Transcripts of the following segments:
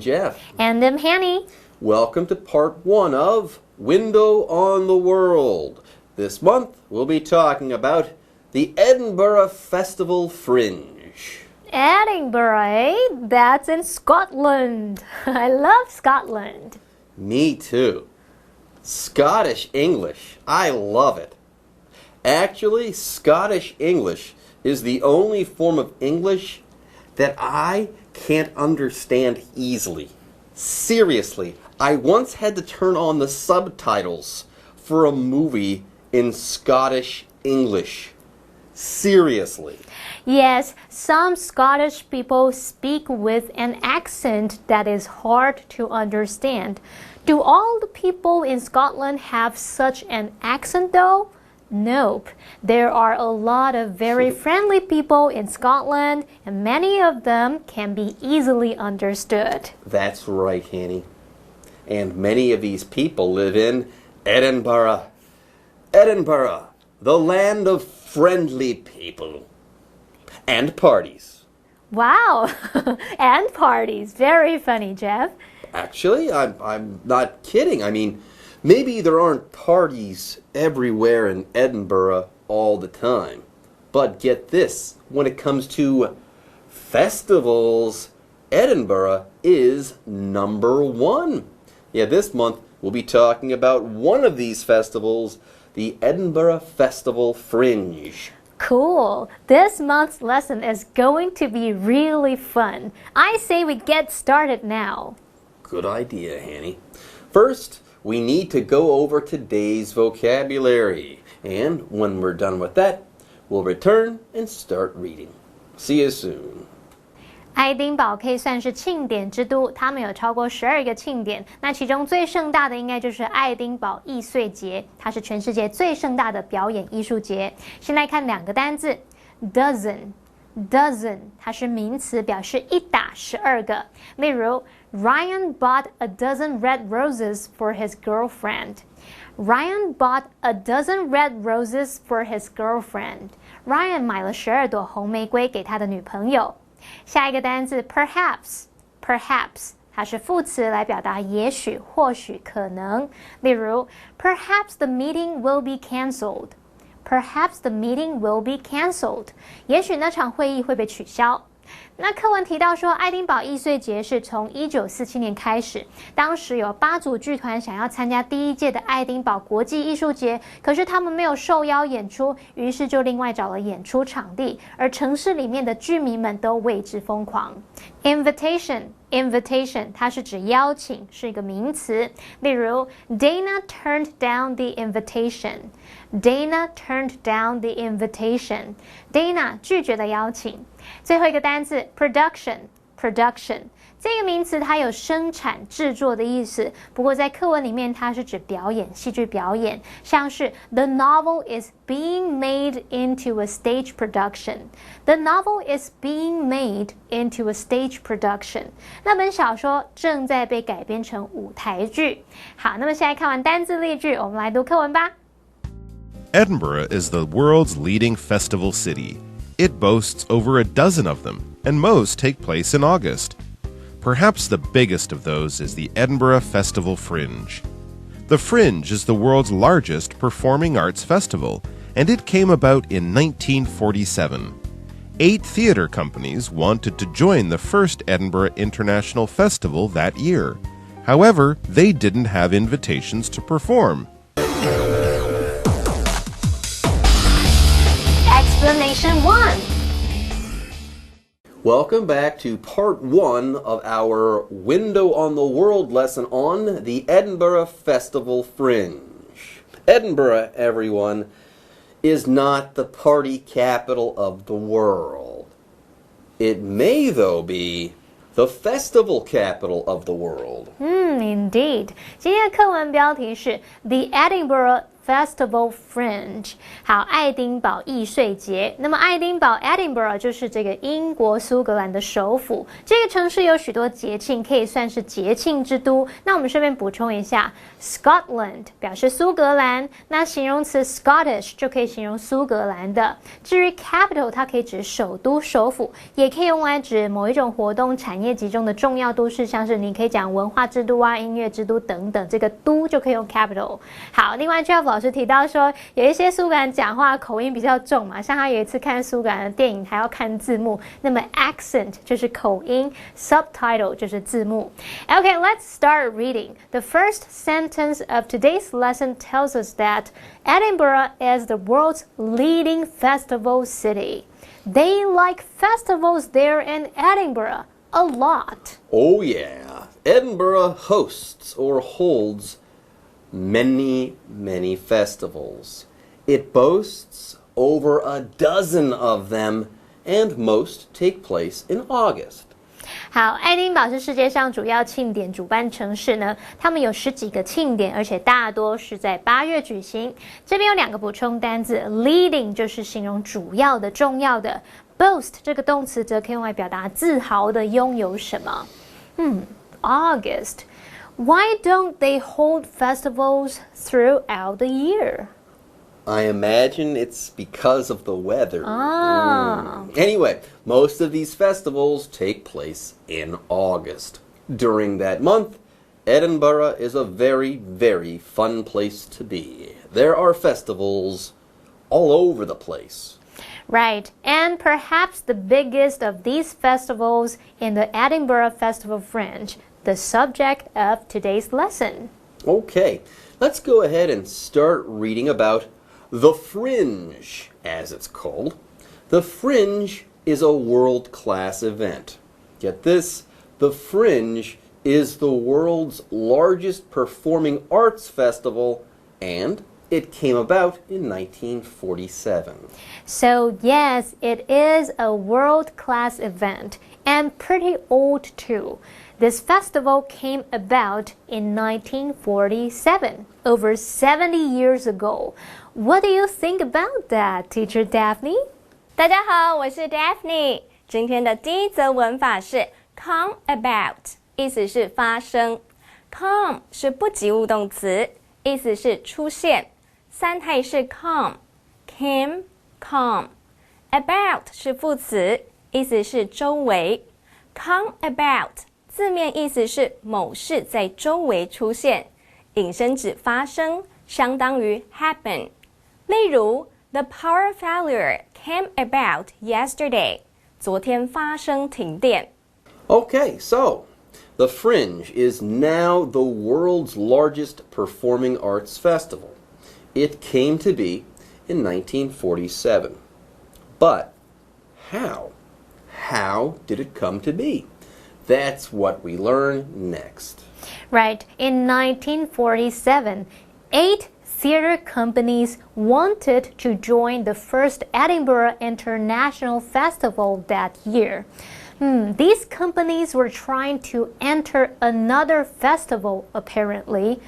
Jeff. And I'm Hanny. Welcome to part 1 of Window on the World. This month we'll be talking about the Edinburgh Festival Fringe. Edinburgh, eh? That's in Scotland. I love Scotland. Me too. Scottish English. I love it. Actually, Scottish English is the only form of English that I can't understand easily. Seriously, I once had to turn on the subtitles for a movie in Scottish English. Seriously. Yes, some Scottish people speak with an accent that is hard to understand. Do all the people in Scotland have such an accent though? Nope. There are a lot of very friendly people in Scotland, and many of them can be easily understood. That's right, Hanny. And many of these people live in Edinburgh. Edinburgh, the land of friendly people. And parties. Wow! And parties. Very funny, Jeff. Actually, I'm not kidding. I mean, maybe there aren't parties everywhere in Edinburgh all the time. But get this, when it comes to festivals, Edinburgh is number 1. Yeah, this month we'll be talking about one of these festivals, the Edinburgh Festival Fringe. Cool. This month's lesson is going to be really fun. I say we get started now. Good idea, Hanny. First, we need to go over today's vocabulary. And when we're done with that, we'll return and start reading. See you soon. 爱丁堡可以算是庆典之都，他们有超过12个庆典，那其中最盛大的应该就是爱丁堡艺穗节，它是全世界最盛大的表演艺术节。先来看2个单字 ，dozen， 它是名词，表示一打12个。例如 Ryan bought a dozen red roses for his girlfriend. Ryan bought a dozen red roses for his girlfriend. Ryan 买了12朵红玫瑰给他的女朋友。下一个单字 perhaps， 它是副词来表达也许、或许、可能。例如 Perhaps the meeting will be cancelled. Perhaps the meeting will be cancelled. 也许那场会议会被取消。那课文提到说，爱丁堡艺穗节是从1947年开始，当时有8组剧团想要参加第1届的爱丁堡国际艺术节，可是他们没有受邀演出，于是就另外找了演出场地，而城市里面的居民们都为之疯狂。Invitation 它是指邀请，是一个名词。例如 Dana turned down the invitation. Dana turned down the invitation. Dana 拒绝了邀请。最后一个单字 production 这个名词它有生产制作的意思，不过在课文里面它是指表演，戏剧表演，像是 The novel is being made into a stage production. The novel is being made into a stage production. 那本小说正在被改编成舞台剧。好，那么现在看完单字例句，我们来读课文吧。Edinburgh is the world's leading festival city. It boasts over a dozen of them, and most take place in August. Perhaps the biggest of those is the Edinburgh Festival Fringe. The Fringe is the world's largest performing arts festival, and it came about in 1947. 8 theatre companies wanted to join the first Edinburgh International Festival that year. However, they didn't have invitations to perform. Explanation 1. Welcome back to part 1 of our Window on the World lesson on the Edinburgh Festival Fringe. Edinburgh, everyone, is not the party capital of the world. It may, though, be the festival capital of the world. Indeed. 今天的课文标题是 The Edinburgh Festival Fringe， 好，爱丁堡艺穗节。那么爱丁堡 Edinburgh 就是这个英国苏格兰的首府，这个城市有许多节庆，可以算是节庆之都。那我们顺便补充一下 ，Scotland 表示苏格兰，那形容词 Scottish 就可以形容苏格兰的。至于 capital， 它可以指首都、首府，也可以用来指某一种活动、产业集中的重要都市，像是你可以讲文化之都啊、音乐之都等等，这个都就可以用 capital。好，另外 Jeff 老师提到说，有一些苏格兰讲话口音比较重嘛，像他有一次看苏格兰的电影还要看字幕，那么 accent 就是口音 ，subtitle 就是字幕。Okay, let's start reading. The first sentence of today's lesson tells us that Edinburgh is the world's leading festival city. They like festivals there in Edinburgh a lot. Oh yeah, Edinburgh hosts or holds many festivals. It boasts over a dozen of them, and most take place in August. 好，爱丁堡是世界上主要庆典主办城市呢，他们有10几个庆典，而且大多是在8月举行。这边有2个补充单字 ，leading 就是形容主要的、重要的 ，boast 这个动词则可以用来表达自豪的拥有什么。August.Why don't they hold festivals throughout the year? I imagine it's because of the weather. Anyway, most of these festivals take place in August. During that month, Edinburgh is a very fun place to be. There are festivals all over the place. Right, and perhaps the biggest of these festivals in the Edinburgh Festival Fringe, the subject of today's lesson. Okay, let's go ahead and start reading about the Fringe, as it's called. The Fringe is a world-class event. Get this, the Fringe is the world's largest performing arts festival, and it came about in 1947. So yes, it is a world-class event, and pretty old too. This festival came about in 1947, over 70 years ago. What do you think about that, Teacher Daphne? 大家好，我是 Daphne。今天的第一则文法是 come about， 意思是发生。come 是不及物动词，意思是出现。三态是 come，came come。about 是副词，意思是周围。come about 字面意思是某事在周围出现，引申指发生，相当于 happen。例如 The power failure came about yesterday. 昨天发生停电。Okay, so the Fringe is now the world's largest performing arts festival. It came to be in 1947. But how? How did it come to be? That's what we learn next. Right, in 1947, 8 theater companies wanted to join the first Edinburgh International Festival that year. These companies were trying to enter another festival, apparently.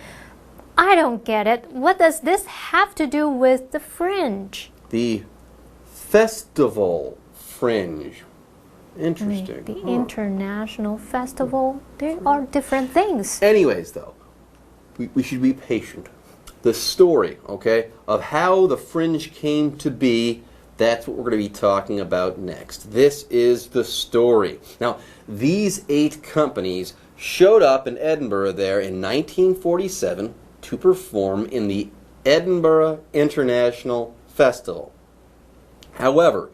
I don't get it. What does this have to do with the Fringe? The Festival Fringe. Interesting. The International Festival. They are different things. Anyways, though, we should be patient. The story, okay, of how the Fringe came to be, that's what we're going to be talking about next. This is the story. Now, these 8 companies showed up in Edinburgh there in 1947 to perform in the Edinburgh International Festival. However,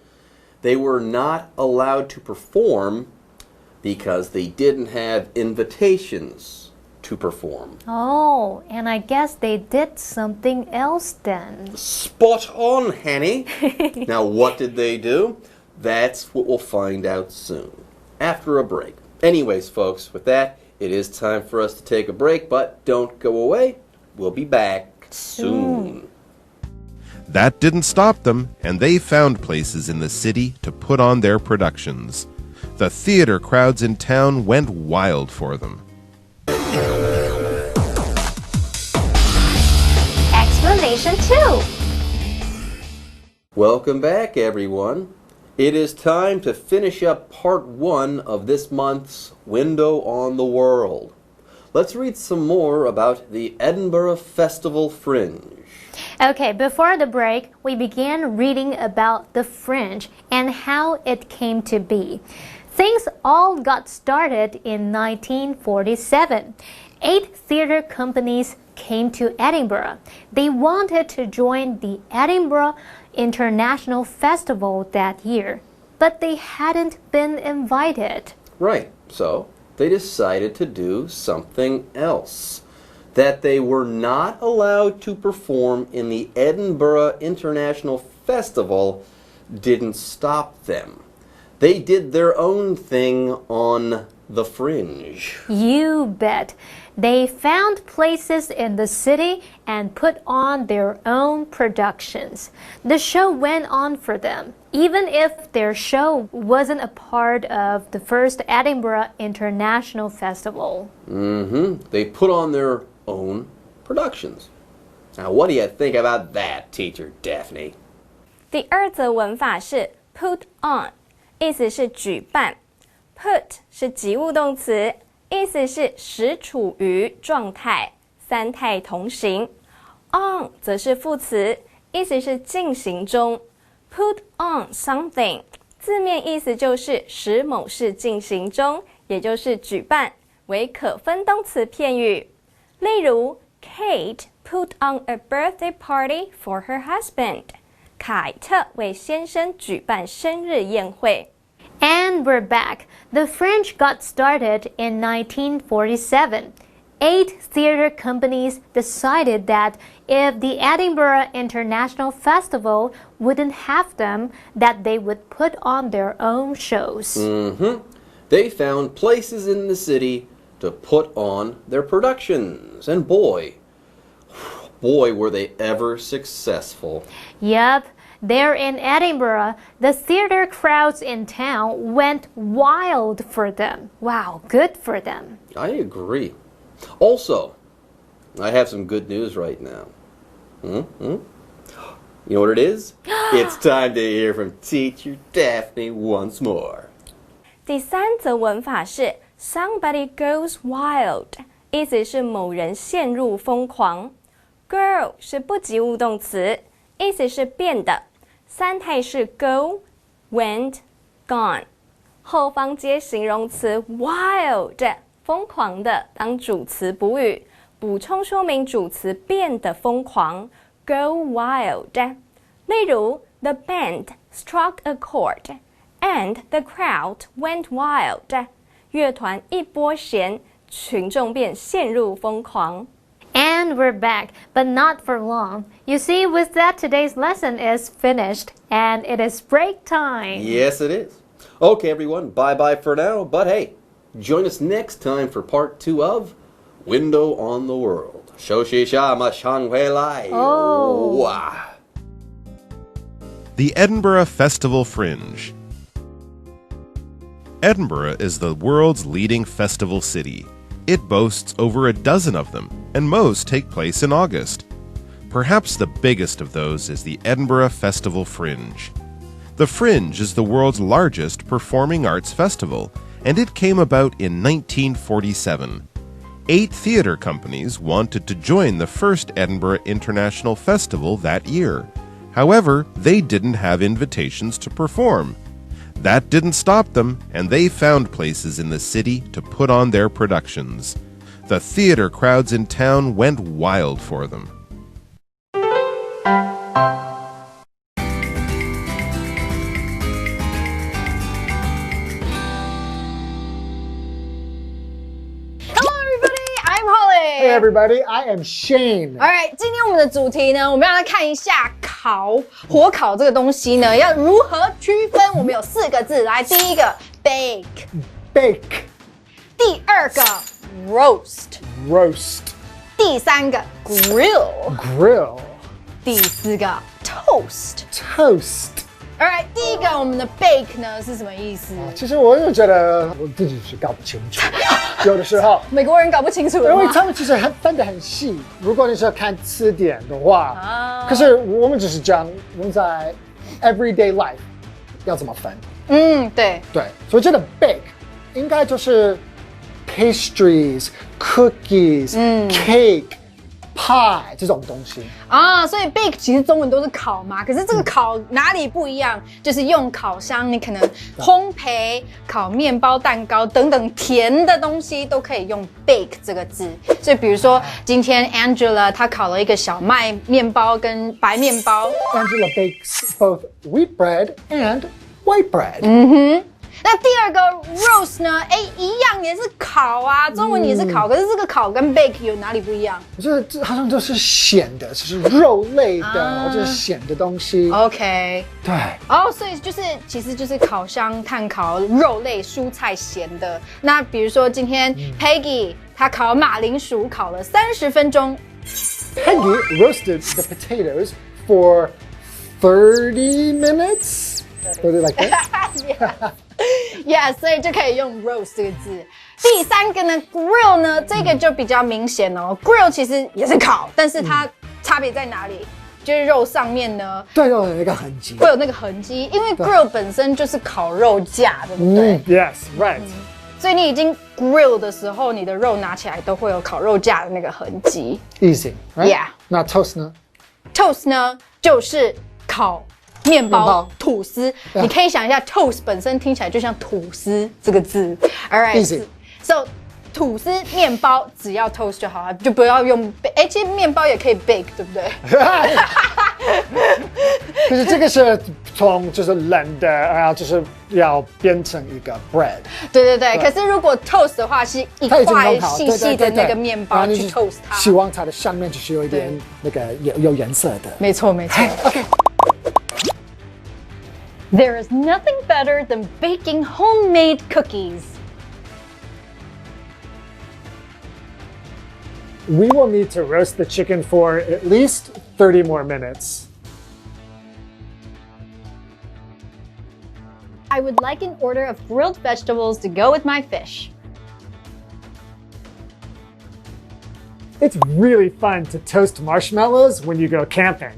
they were not allowed to perform because they didn't have invitations to perform. Oh, and I guess they did something else then. Spot on, Henny. Now, what did they do? That's what we'll find out soon, after a break. Anyways, folks, with that, it is time for us to take a break, but don't go away. We'll be back soon. That didn't stop them, and they found places in the city to put on their productions. The theater crowds in town went wild for them. Station 2. Welcome back, everyone. It is time to finish up part 1 of this month's Window on the World. Let's read some more about the Edinburgh Festival Fringe. Okay, before the break, we began reading about the Fringe and how it came to be. Things all got started in 1947. 8 theater companies came to Edinburgh. They wanted to join the Edinburgh International Festival that year, but they hadn't been invited. Right, so they decided to do something else. That they were not allowed to perform in the Edinburgh International Festival didn't stop them. They did their own thing on the Fringe. You bet. They found places in the city and put on their own productions. The show went on for them, even if their show wasn't a part of the first Edinburgh International Festival. They put on their own productions. Now, what do you think about that, Teacher Daphne? 第二则文法是 put on， 意思是举办。Put 是及物动词，意思是使处于状态，三态同行。On 则是副词，意思是进行中。Put on something 字面意思就是使某事进行中，也就是举办，为可分动词片语。例如 Kate put on a birthday party for her husband. 凯特为先生举办生日宴会。And we're back. The Fringe got started in 1947. 8 theater companies decided that if the Edinburgh International Festival wouldn't have them, that they would put on their own shows. They found places in the city to put on their productions. And boy, were they ever successful. Yep. There in Edinburgh, the theater crowds in town went wild for them. Wow, good for them. I agree. Also, I have some good news right now. You know what it is? It's time to hear from Teacher Daphne once more. 第三则文法是 Somebody goes wild， 意思是某人陷入疯狂。Go 是不及物动词，意思是变的。三态是 go, went, gone。后方接形容词 wild， 疯狂的当主词补语，补充说明主词变得疯狂 ，go wild。例如 The band struck a chord and the crowd went wild。乐团一拨弦，群众便陷入疯狂。And we're back, but not for long. You see, with that, today's lesson is finished, and it is break time. Yes, it is. Okay, everyone, bye-bye for now. But hey, join us next time for part 2 of Window on the World. 休息一下，马上回来。哇。The Edinburgh Festival Fringe. Edinburgh is the world's leading festival city. It boasts over a dozen of them, and most take place in August. Perhaps the biggest of those is the Edinburgh Festival Fringe. The Fringe is the world's largest performing arts festival, and it came about in 1947. 8 theater companies wanted to join the first Edinburgh International Festival that year. However, they didn't have invitations to perform. That didn't stop them, and they found places in the city to put on their productions. The theater crowds in town went wild for them. Hey everybody, I am Shane. Alright, 今天我们的主题呢，我们要来看一下火烤这个东西呢，要如何区分？我们有4个字，来，第一个 bake， 第二个 roast， 第三个 grill， 第四个 toast。 Alright， 第一个我们的 bake 呢是什么意思？其实我就觉得我自己是搞不清楚。有的时候。美国人搞不清楚了吗？因为他们其实分得很细。如果你是要看词典的话，可是我们只是讲我们在 everyday life 要怎么分。对，所以这个 bake 应该就是 pastries、cookies、cake、pie 这种东西啊，所以 bake 其实中文都是烤嘛，可是这个烤哪里不一样？就是用烤箱，你可能烘焙、烤面包、蛋糕等等甜的东西都可以用 bake 这个字。所以比如说今天 Angela 她烤了一个小麦面包跟白面包。Angela bakes both wheat bread and white bread。那第二个 roast 呢？一样也是烤啊，中文也是烤，可是这个烤跟 bake 有哪里不一样？这好像都是咸的，就是肉类的或者是咸的东西。OK， 对。所以其实就是烤箱炭烤肉类、蔬菜咸的。那比如说今天 Peggy 她烤马铃薯烤了30分钟。Peggy roasted the potatoes for 30 minutes. Like that? Yeah, 所以就可以用 roast 这个字。第三个呢 grill 呢，这个就比较明显哦。grill 其实也是烤，但是它差别在哪里？就是肉上面呢，对，有那个痕迹，会有那个痕迹，因为 grill 本身就是烤肉架，对不对？Yes, right. 所以你已经 grill 的时候，你的肉拿起来都会有烤肉架的那个痕迹。Easy, right? Yeah. 那 toast 呢 ？Toast 呢，就是烤面包、吐司，你可以想一下 ，toast 本身听起来就像吐司这个字。All right, easy. So 吐司面包只要 toast 就好了，就不要用。其实面包也可以 bake， 对不对？可是这个是从就是冷的，然后就是要变成一个 bread。对。可是如果 toast 的话，是一块细细的那个面包去 toast 它。希望它的上面就是有一点那个有颜色的。没错。OK。There is nothing better than baking homemade cookies. We will need to roast the chicken for at least 30 more minutes. I would like an order of grilled vegetables to go with my fish. It's really fun to toast marshmallows when you go camping.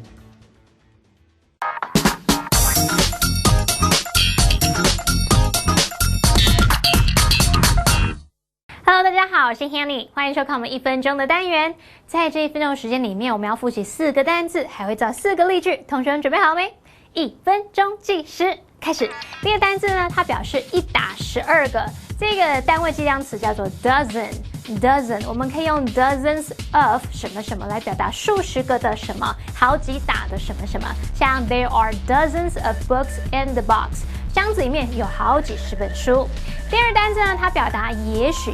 Hello， 大家好，我是 Hanny， 欢迎收看我们1分钟的单元。在这1分钟的时间里面，我们要复习4个单字，还会造4个例句。同学们准备好没？1分钟计时，开始。第一个单字呢，它表示1打12个，这个单位计量词叫做 dozen。我们可以用 dozens of 什么什么来表达数十个的什么，好几打的什么什么。像 There are dozens of books in the box。箱子里面有好几十本书。第二单词呢，它表达也许、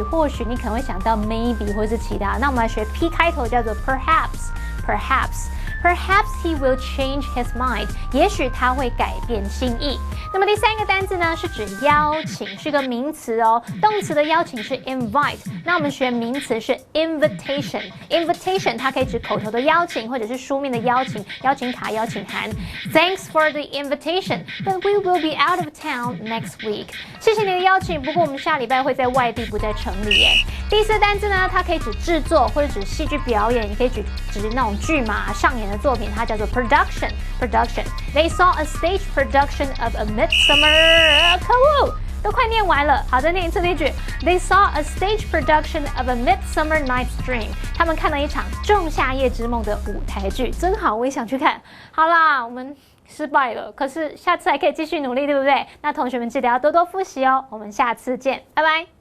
或许，你可能会想到 maybe 或是其他。那我们来学 P 开头，叫做 perhaps。Perhaps he will change his mind. 也许他会改变心意。那么第三个单字呢，是指邀请，是个名词哦。动词的邀请是 invite。那我们学名词是 invitation。invitation 它可以指口头的邀请，或者是书面的邀请，邀请卡、邀请函。Thanks for the invitation, but we will be out of town next week. 谢谢你的邀请，不过我们下礼拜会在外地，不在城里耶。第四单字呢，它可以指制作，或者指戏剧表演，也可以指那种剧嘛上演的作品，它叫做 production。They saw a stage production of A Midsummer. 可恶，都快念完了。好的，念一次例句。They saw a stage production of A Midsummer Night's Dream. 他们看了一场《仲夏夜之梦》的舞台剧，真好，我也想去看。好啦，我们失败了，可是下次还可以继续努力，对不对？那同学们记得要多多复习哦。我们下次见，拜拜。